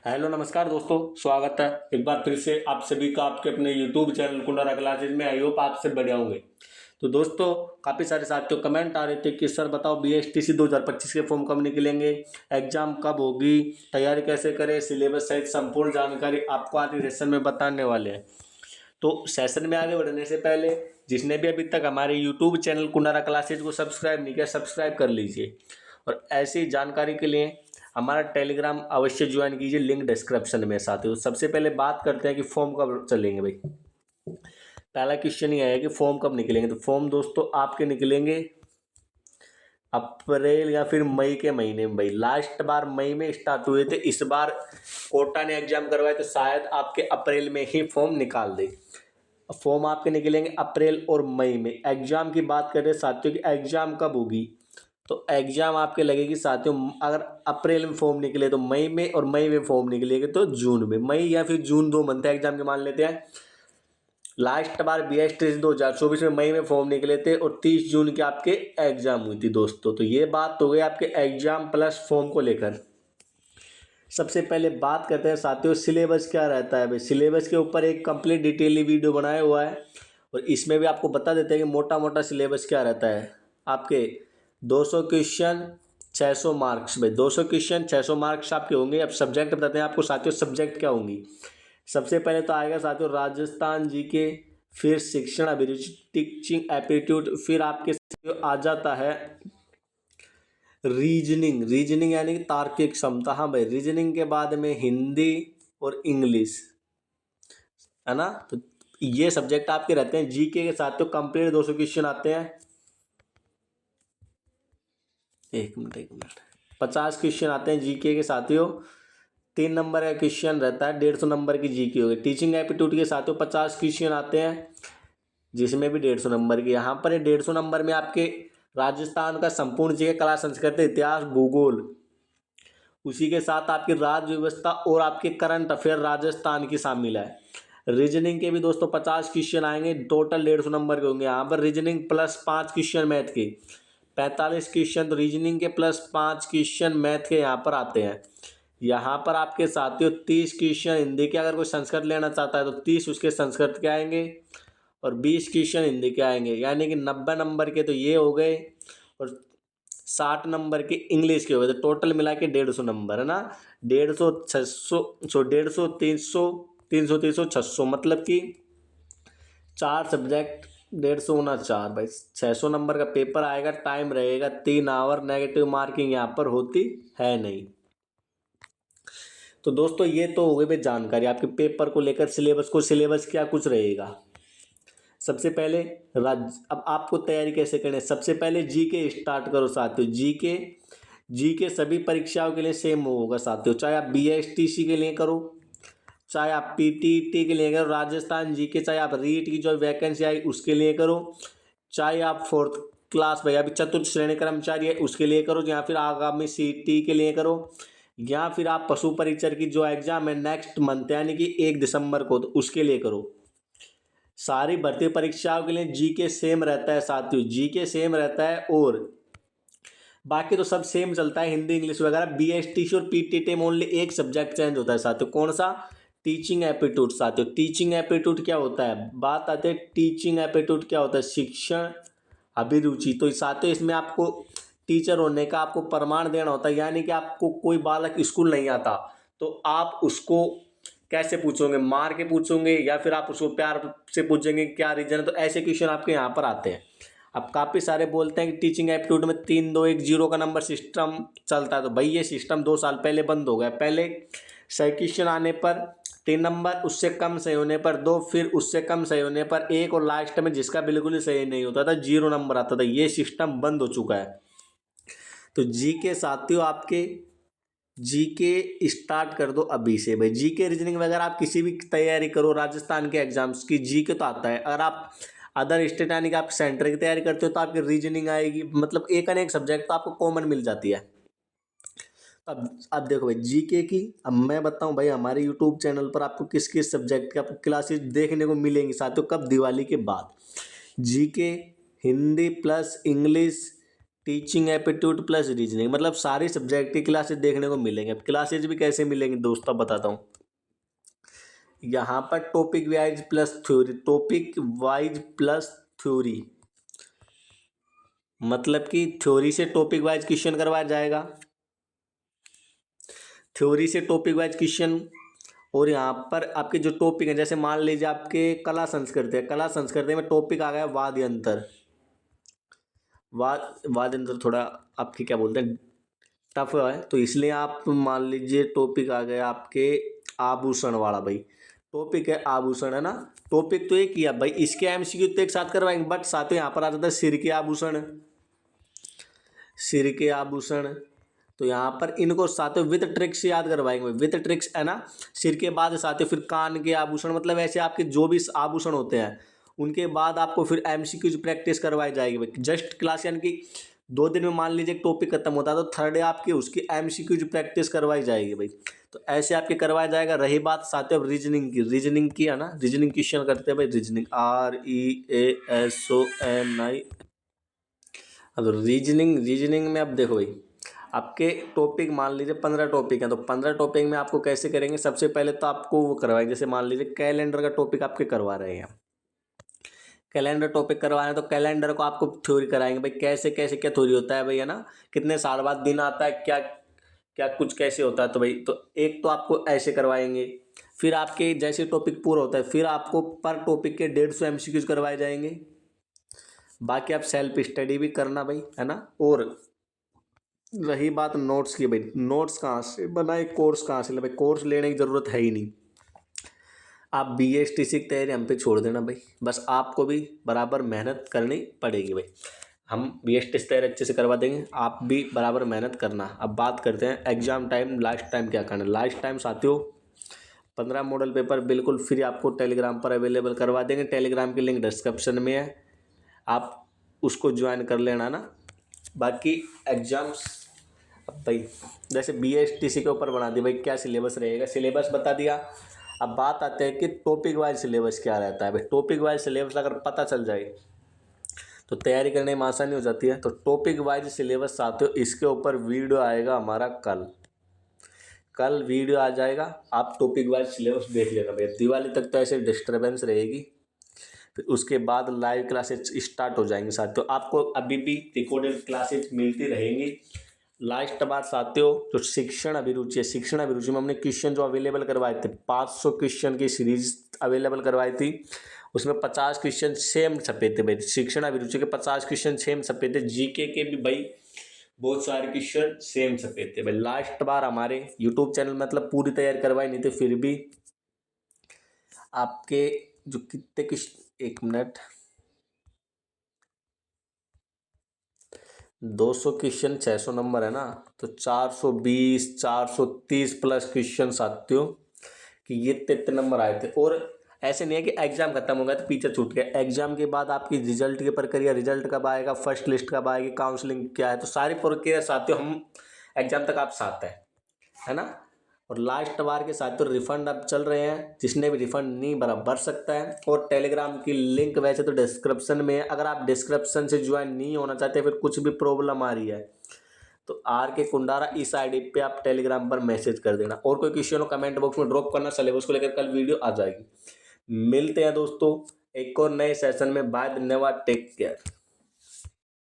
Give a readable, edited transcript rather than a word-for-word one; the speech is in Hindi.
हेलो नमस्कार दोस्तों, स्वागत है एक बार फिर से आप सभी का आपके अपने यूट्यूब चैनल कुंडरा क्लासेज में। आई होप आप सब बढ़िया होंगे। तो दोस्तों, काफ़ी सारे साथियों कमेंट आ रहे थे कि सर बताओ बीएसटीसी 2025 के फॉर्म कब निकलेंगे, एग्जाम कब होगी, तैयारी कैसे करें, सिलेबस सहित संपूर्ण जानकारी आपको आज के सेशन में बताने वाले हैं। तो सेशन में आगे बढ़ने से पहले जिसने भी अभी तक हमारे यूट्यूब चैनल कुंडरा क्लासेज को सब्सक्राइब नहीं किया, सब्सक्राइब कर लीजिए और ऐसी जानकारी के लिए हमारा टेलीग्राम अवश्य ज्वाइन कीजिए, लिंक डिस्क्रिप्शन में साथियों। सबसे पहले बात करते हैं कि फॉर्म कब चलेंगे भाई। पहला क्वेश्चन ये है कि फॉर्म कब निकलेंगे। तो फॉर्म दोस्तों आपके निकलेंगे अप्रैल या फिर मई के महीने में। भाई लास्ट बार मई में स्टार्ट हुए थे, इस बार कोटा ने एग्जाम करवाए तो शायद आपके अप्रैल में ही फॉर्म निकाल दे। फॉर्म आपके निकलेंगे अप्रैल और मई में। एग्जाम की बात करें साथियों कि एग्जाम कब होगी, तो एग्जाम आपके लगेगी साथियों, अगर अप्रैल में फॉर्म निकले तो मई में, और मई में फॉर्म निकलेगी तो जून में। मई या फिर जून 2 मंथ है एग्जाम के मान लेते हैं। लास्ट बार बीएसटी 2024 में मई में फॉर्म निकले थे और 30 जून के आपके एग्जाम हुई थी दोस्तों। तो ये बात हो गई आपके एग्जाम प्लस फॉर्म को लेकर। सबसे पहले बात करते हैं साथियों सिलेबस क्या रहता है। भाई सिलेबस के ऊपर एक कंप्लीट डिटेल वीडियो बनाया हुआ है और इसमें भी आपको बता देते हैं कि मोटा मोटा सिलेबस क्या रहता है। आपके 200 क्वेश्चन 600 मार्क्स। भाई 200 क्वेश्चन 600 मार्क्स आपके होंगे। अब सब्जेक्ट बताते हैं आपको साथियों सब्जेक्ट क्या होंगी। सबसे पहले तो आएगा साथियों राजस्थान जीके, फिर शिक्षण अभिरुचि टीचिंग एप्टीट्यूड, फिर आपके साथियों आ जाता है रीजनिंग। रीजनिंग यानी कि तार्किक क्षमता। हाँ भाई, रीजनिंग के बाद में हिंदी और इंग्लिश है ना। तो ये सब्जेक्ट आपके रहते हैं। जीके के साथ तो कंप्लीट 200 क्वेश्चन आते हैं। एक मिनट 50 क्वेश्चन आते हैं जीके के साथियों। 3 नंबर का क्वेश्चन रहता है, 150 नंबर की जीके हो गई। टीचिंग एप्टीट्यूड के साथियों 50 क्वेश्चन आते हैं जिसमें भी 150 नंबर की। यहाँ पर 150 नंबर में आपके राजस्थान का संपूर्ण जीके, कला, संस्कृति, इतिहास, भूगोल, उसी के साथ आपकी राज्य व्यवस्था और आपके करंट अफेयर राजस्थान की शामिल है। रीजनिंग के भी दोस्तों 50 क्वेश्चन आएंगे, टोटल 150 नंबर के होंगे। यहाँ पर रीजनिंग प्लस 5 क्वेश्चन मैथ के, 45 क्वेश्चन तो रीजनिंग के प्लस 5 क्वेश्चन मैथ के यहाँ पर आते हैं। यहाँ पर आपके साथियों 30 क्वेश्चन हिंदी के, अगर कोई संस्कृत लेना चाहता है तो 30 उसके संस्कृत के आएंगे और 20 क्वेश्चन हिंदी के आएंगे, यानी कि 90 नंबर के तो ये हो गए और 60 नंबर के इंग्लिश के हो गए। तो टोटल मिला के 150 नंबर है ना। 150 600 150 300 300 300 600, मतलब कि 4 सब्जेक्ट 150 गुना 4 भाई 600 नंबर का पेपर आएगा। टाइम रहेगा 3 आवर। नेगेटिव मार्किंग यहाँ पर होती है नहीं। तो दोस्तों ये तो हो गई भाई जानकारी आपके पेपर को लेकर। सिलेबस क्या कुछ रहेगा। सबसे पहले अब आपको तैयारी कैसे करनी है। सबसे पहले जीके स्टार्ट करो साथियों। जीके सभी परीक्षाओं के लिए सेम होगा साथियों, चाहे आप बीएसटीसी के लिए करो, चाहे आप पीटीटी के लिए करो राजस्थान जीके, चाहे आप रीट की जो वैकेंसी आई उसके लिए करो, चाहे आप 4th क्लास भाई अभी चतुर्थ श्रेणी कर्मचारी है उसके लिए करो, या फिर आगामी सीटी के लिए करो, या फिर आप पशु परीक्षक की जो एग्जाम है नेक्स्ट मंथ यानी कि 1 दिसंबर को, तो उसके लिए करो। सारी भर्ती परीक्षाओं के लिए जीके सेम रहता है साथियों, जीके सेम रहता है और बाकी तो सब सेम चलता है, हिंदी इंग्लिश वगैरह। बीएसटीसी और पीटीटी में ओनली एक सब्जेक्ट चेंज होता है साथियों। कौन सा? टीचिंग एप्टीट्यूड साथियों। टीचिंग एप्टीट्यूड क्या होता है, बात आते हैं टीचिंग एप्टीट्यूड क्या होता है, शिक्षण अभिरुचि। तो साथियों इसमें आपको टीचर होने का आपको प्रमाण देना होता है, यानी कि आपको कोई बालक स्कूल नहीं आता तो आप उसको कैसे पूछोगे, मार के पूछोगे या फिर आप उसको प्यार से पूछेंगे क्या रीजन है। तो ऐसे क्वेश्चन आपके यहाँ पर आते हैं। अब काफ़ी सारे बोलते हैं कि टीचिंग एप्टीट्यूड में 3 2 1 0 का नंबर सिस्टम चलता है। तो भाई ये सिस्टम 2 साल पहले बंद हो गया। पहले सही क्वेश्चन आने पर 3 नंबर, उससे कम सही होने पर 2, फिर उससे कम सही होने पर 1 और लास्ट में जिसका बिल्कुल ही सही नहीं होता था 0 नंबर आता था। ये सिस्टम बंद हो चुका है। तो जीके साथियों आपके जीके स्टार्ट कर दो अभी से भाई। जीके रीजनिंग वगैरह आप किसी भी तैयारी करो राजस्थान के एग्जाम्स की, जीके तो आता है। अगर आप अदर स्टेट यानी कि आप सेंटर की तैयारी करते हो तो आपकी रीजनिंग आएगी, मतलब एक अनेक सब्जेक्ट तो आपको कॉमन मिल जाती है। अब देखो भाई जीके की, अब मैं बताऊं भाई हमारे यूट्यूब चैनल पर आपको किस किस सब्जेक्ट की आपको क्लासेस देखने को मिलेंगी साथियों। कब? दिवाली के बाद। GK, Hindi plus English, teaching aptitude plus reasoning, मतलब सारी सब्जेक्ट की क्लासेज देखने को मिलेंगे। अब क्लासेज भी कैसे मिलेंगे दोस्तों, बताता हूँ। यहाँ पर topic wise plus theory, topic wise plus theory, मतलब कि थ्योरी से टॉपिक वाइज क्वेश्चन करवाया जाएगा, थ्योरी से टॉपिक वाइज क्वेश्चन। और यहाँ पर आपके जो टॉपिक है, जैसे मान लीजिए आपके कला संस्कृति है, कला संस्कृति में टॉपिक आ गया वाद्य यंत्र, वाद्य यंत्र थोड़ा आपके क्या बोलते हैं टफ है, तो इसलिए आप मान लीजिए टॉपिक आ गया आपके आभूषण वाला। भाई टॉपिक है आभूषण, है ना, टॉपिक तो एक ही है भाई, इसके एमसीक्यू तो एक साथ करवाएंगे, बट साथ में यहाँ पर आ जाता है सिर के आभूषण, सिर के आभूषण। तो यहाँ पर इनको साथ में विथ ट्रिक्स याद करवाएंगे, विथ ट्रिक्स, है ना। सिर के बाद साथ में फिर कान के आभूषण, मतलब ऐसे आपके जो भी आभूषण होते हैं उनके बाद आपको फिर एमसीक्यूज प्रैक्टिस करवाई जाएगी भाई। जस्ट क्लास यानी कि 2 दिन में मान लीजिए टॉपिक खत्म होता है, तो थर्ड डे आपकी उसकी एमसीक्यूज प्रैक्टिस करवाई जाएगी भाई। तो ऐसे आपके करवाया जाएगा। रही बात साथ में रीजनिंग की, रीजनिंग की, है ना, रीजनिंग क्वेश्चन करते हैं भाई, रीजनिंग REASONI। अब रीजनिंग में अब देखो भाई, आपके टॉपिक मान लीजिए 15 टॉपिक हैं, तो 15 टॉपिक में आपको कैसे करेंगे। सबसे पहले तो आपको वो करवाएंगे, जैसे मान लीजिए कैलेंडर का टॉपिक आपके करवा रहे हैं, कैलेंडर टॉपिक करवा रहे हैं, तो कैलेंडर को आपको थ्योरी कराएंगे भाई, कैसे कैसे क्या थ्योरी होता है भाई, है ना, कितने साल बाद दिन आता है, क्या क्या कुछ कैसे होता है। तो भाई तो एक तो आपको ऐसे करवाएंगे। फिर आपके जैसे टॉपिक पूरा होता है फिर आपको पर टॉपिक के 150 एमसीक्यूज करवाए जाएंगे। बाकी आप सेल्फ स्टडी भी करना भाई, है ना। और रही बात नोट्स की, भाई नोट्स कहाँ से बनाए, कोर्स कहाँ से ले, भाई कोर्स लेने की ज़रूरत है ही नहीं। आप BSTC की तैयारी हम पे छोड़ देना भाई, बस आपको भी बराबर मेहनत करनी पड़ेगी भाई। हम BSTC तैयारी अच्छे से करवा देंगे, आप भी बराबर मेहनत करना। अब बात करते हैं एग्जाम टाइम, लास्ट टाइम क्या करना है। लास्ट टाइम साथियों 15 मॉडल पेपर बिल्कुल फ्री आपको टेलीग्राम पर अवेलेबल करवा देंगे। टेलीग्राम की लिंक डिस्क्रिप्शन में है, आप उसको ज्वाइन कर लेना ना। बाकी एग्जाम्स अब भाई जैसे BSTC के ऊपर बना दी भाई, क्या सिलेबस रहेगा, सिलेबस बता दिया। अब बात आते हैं कि टॉपिक वाइज सिलेबस क्या रहता है भाई। टॉपिक वाइज सिलेबस अगर पता चल जाए तो तैयारी करने में आसानी हो जाती है। तो टॉपिक वाइज सिलेबस साथियों इसके ऊपर वीडियो आएगा हमारा कल वीडियो आ जाएगा, आप टॉपिक वाइज सिलेबस देख लेना भैया। दिवाली तक तो ऐसे डिस्टर्बेंस रहेगी, फिर उसके बाद लाइव क्लासेज स्टार्ट हो जाएंगी साथियों। आपको अभी भी रिकॉर्डेड क्लासेज मिलती रहेंगी। लास्ट बात साथियों, जो शिक्षण अभिरुचि है, शिक्षण अभिरुचि में हमने क्वेश्चन जो अवेलेबल करवाए थे, 500 क्वेश्चन की सीरीज अवेलेबल करवाई थी, उसमें 50 क्वेश्चन सेम छपे थे भाई। शिक्षण अभिरुचि के 50 क्वेश्चन सेम छपे थे। GK के भी भाई बहुत सारे क्वेश्चन सेम छपे थे भाई। लास्ट बार हमारे यूट्यूब चैनल मतलब पूरी तैयारी करवाई नहीं थी, फिर भी आपके जो कितने क्वेश्चन, 1 मिनट, 200 क्वेश्चन 600 नंबर है ना, तो 420 430 प्लस क्वेश्चन साथियों कि ये इतने नंबर आए थे। और ऐसे नहीं है कि एग्जाम खत्म हो गया तो पीछे छूट गया। एग्जाम के बाद आपकी रिजल्ट की प्रक्रिया, रिजल्ट कब आएगा, फर्स्ट लिस्ट कब आएगी, काउंसलिंग क्या है, तो सारी प्रक्रिया साथियों हम एग्जाम तक आप साथ है ना। और लास्ट बार के साथ तो रिफंड अब चल रहे हैं, जिसने भी रिफंड नहीं भरा भर सकता है। और टेलीग्राम की लिंक वैसे तो डिस्क्रिप्शन में है, अगर आप डिस्क्रिप्शन से ज्वाइन नहीं होना चाहते, फिर कुछ भी प्रॉब्लम आ रही है तो RK कुंडारा इस ID पे आप टेलीग्राम पर मैसेज कर देना। और कोई क्वेश्चन हो कमेंट बॉक्स में ड्रॉप करना, सिलेबस को लेकर कल वीडियो आ जाएगी। मिलते हैं दोस्तों एक और नए सेशन में, बाय, धन्यवाद, टेक केयर।